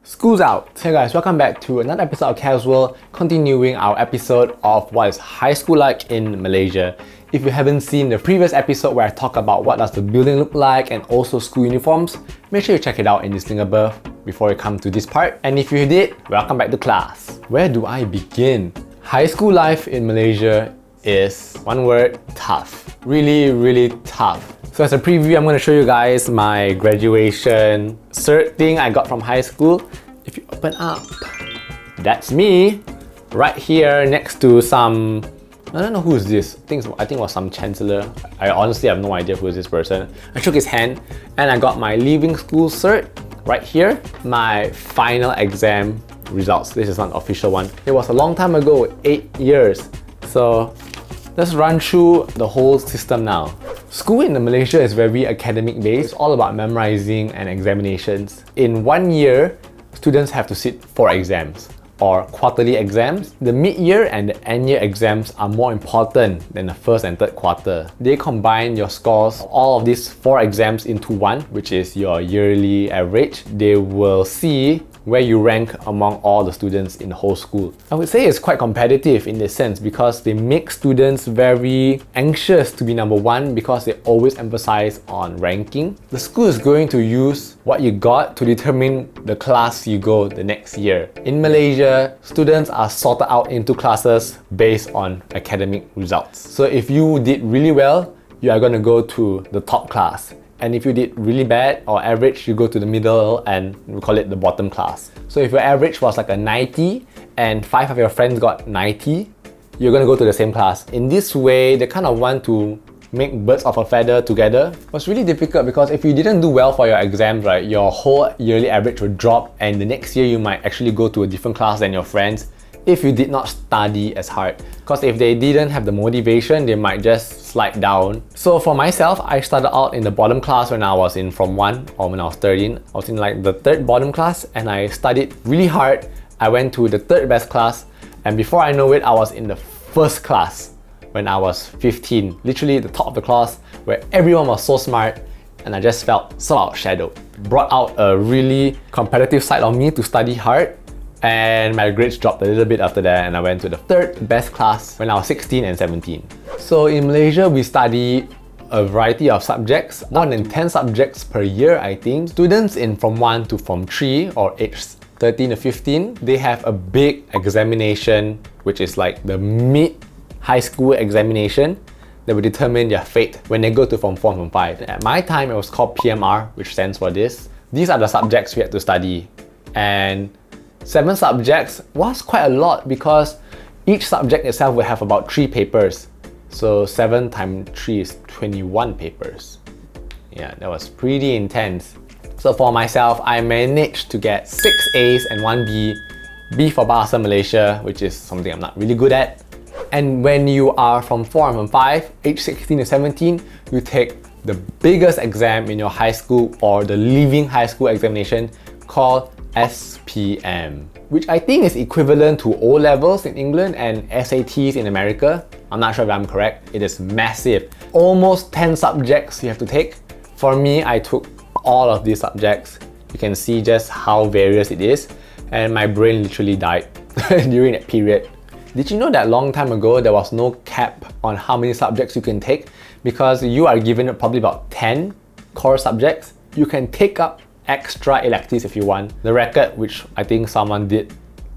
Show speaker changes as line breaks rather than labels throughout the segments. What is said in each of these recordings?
School's out! Hey guys, welcome back to another episode of Casual, continuing our episode of what is high school like in Malaysia. If you haven't seen the previous episode where I talk about what does the building look like and also school uniforms, make sure you check it out in this link above before you come to this part. And if you did, welcome back to class. Where do I begin? High school life in Malaysia is, one word, tough. Really tough. So as a preview, I'm going to show you guys my graduation cert thing I got from high school. If you open up, that's me right here next to some, I don't know who's this. I think it was some chancellor. I honestly have no idea who is this person. I shook his hand and I got my leaving school cert right here. My final exam results. This is not an official one. It was a long time ago, 8 years. So let's run through the whole system now. School in Malaysia is very academic based. It's all about memorizing and examinations. In 1 year, students have to sit 4 exams or quarterly exams. The mid-year and the end-year exams are more important than the first and third quarter. They combine your scores, all of these 4 exams into one, which is your yearly average. They will see where you rank among all the students in the whole school. I would say it's quite competitive in this sense because they make students very anxious to be number one because they always emphasize on ranking. The school is going to use what you got to determine the class you go the next year. In Malaysia, students are sorted out into classes based on academic results. So if you did really well, you are going to go to the top class. And if you did really bad or average, you go to the middle and we call it the bottom class. So if your average was like a 90 and 5 of your friends got 90, you're going to go to the same class. In this way, they kind of want to make birds of a feather together. It was really difficult because if you didn't do well for your exams, right, your whole yearly average would drop and the next year you might actually go to a different class than your friends if you did not study as hard. Because if they didn't have the motivation, they might just slide down. So for myself, I started out in the bottom class when I was in Form 1 or when I was 13. I was in like the third bottom class and I studied really hard. I went to the third best class and before I know it, I was in the first class when I was 15. Literally the top of the class where everyone was so smart and I just felt so outshadowed. Brought out a really competitive side of me to study hard. And my grades dropped a little bit after that and I went to the third best class when I was 16 and 17. So in Malaysia, we study a variety of subjects, more than 10 subjects per year I think. Students in Form 1 to Form 3 or age 13 to 15, they have a big examination which is like the mid-high school examination that will determine their fate when they go to Form 4 and Form 5. At my time, it was called PMR, which stands for this. These are the subjects we had to study. And 7 subjects was quite a lot because each subject itself will have about 3 papers. So 7 times 3 is 21 papers. Yeah, that was pretty intense. So for myself, I managed to get 6 A's and 1 B. B for Bahasa Malaysia, which is something I'm not really good at. And when you are from 4 and from 5, age 16 to 17, you take the biggest exam in your high school or the leaving high school examination called SPM, which I think is equivalent to O-levels in England and SATs in America. I'm not sure if I'm correct. It is massive. Almost 10 subjects you have to take. For me, I took all of these subjects. You can see just how various it is. And my brain literally died during that period. Did you know that long time ago, there was no cap on how many subjects you can take? Because you are given probably about 10 core subjects. You can take up extra electives if you want. The record, which I think someone did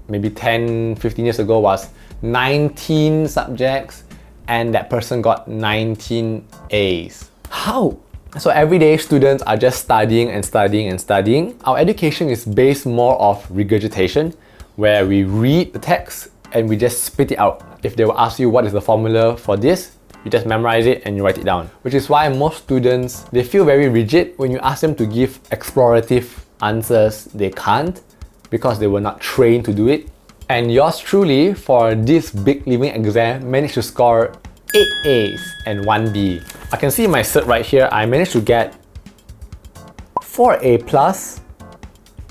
maybe 10-15 years ago, was 19 subjects and that person got 19 A's. How? So everyday students are just studying and studying and studying. Our education is based more of regurgitation, where we read the text and we just spit it out. If they will ask you what is the formula for this, you just memorize it and you write it down. Which is why most students, they feel very rigid when you ask them to give explorative answers. They can't because they were not trained to do it. And yours truly, for this big leaving exam, managed to score 8 A's and 1 B. I can see my cert right here. I managed to get 4 A+,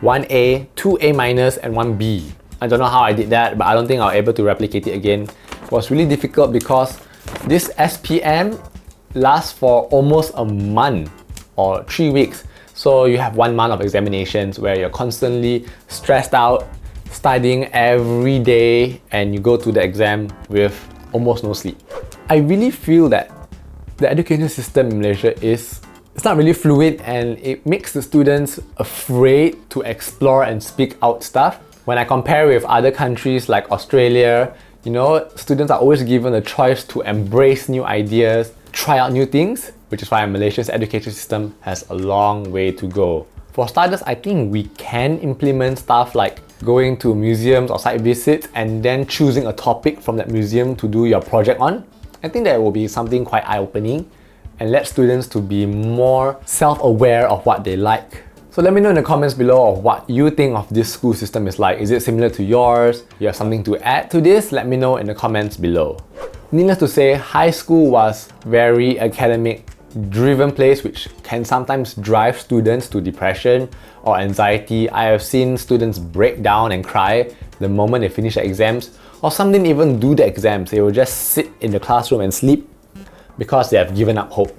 1 A, 2 A-, and 1 B. I don't know how I did that, but I don't think I'll be able to replicate it again. It was really difficult because this SPM lasts for almost a month or 3 weeks. So you have 1 month of examinations where you're constantly stressed out, studying every day, and you go to the exam with almost no sleep. I really feel that the education system in Malaysia it's not really fluid, and it makes the students afraid to explore and speak out stuff. When I compare with other countries like Australia, students are always given a choice to embrace new ideas, try out new things, which is why Malaysia's education system has a long way to go. For starters, I think we can implement stuff like going to museums or site visits and then choosing a topic from that museum to do your project on. I think that will be something quite eye-opening and let students to be more self-aware of what they like. So let me know in the comments below of what you think of this school system is like. Is it similar to yours? You have something to add to this? Let me know in the comments below. Needless to say, high school was very academic driven place, which can sometimes drive students to depression or anxiety. I have seen students break down and cry the moment they finish the exams, or some didn't even do the exams. They will just sit in the classroom and sleep because they have given up hope,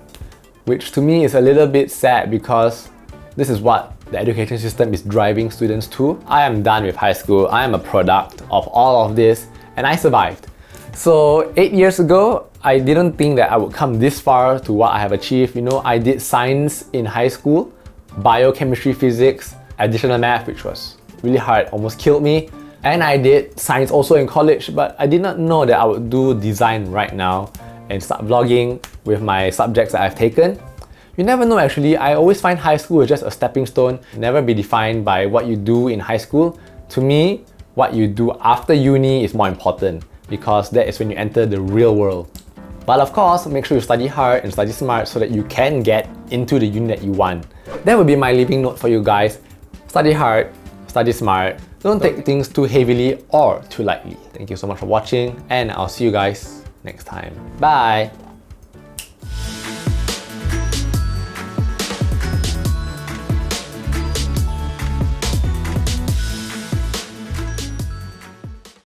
which to me is a little bit sad because this is what the education system is driving students to. I am done with high school. I am a product of all of this, and I survived. So 8 years ago, I didn't think that I would come this far to what I have achieved. I did science in high school, biochemistry, physics, additional math, which was really hard, almost killed me. And I did science also in college, but I did not know that I would do design right now and start vlogging with my subjects that I've taken. You never know actually. I always find high school is just a stepping stone, never be defined by what you do in high school. To me, what you do after uni is more important because that is when you enter the real world. But of course, make sure you study hard and study smart so that you can get into the uni that you want. That would be my living note for you guys. Study hard, study smart, don't take things too heavily or too lightly. Thank you so much for watching, and I'll see you guys next time. Bye!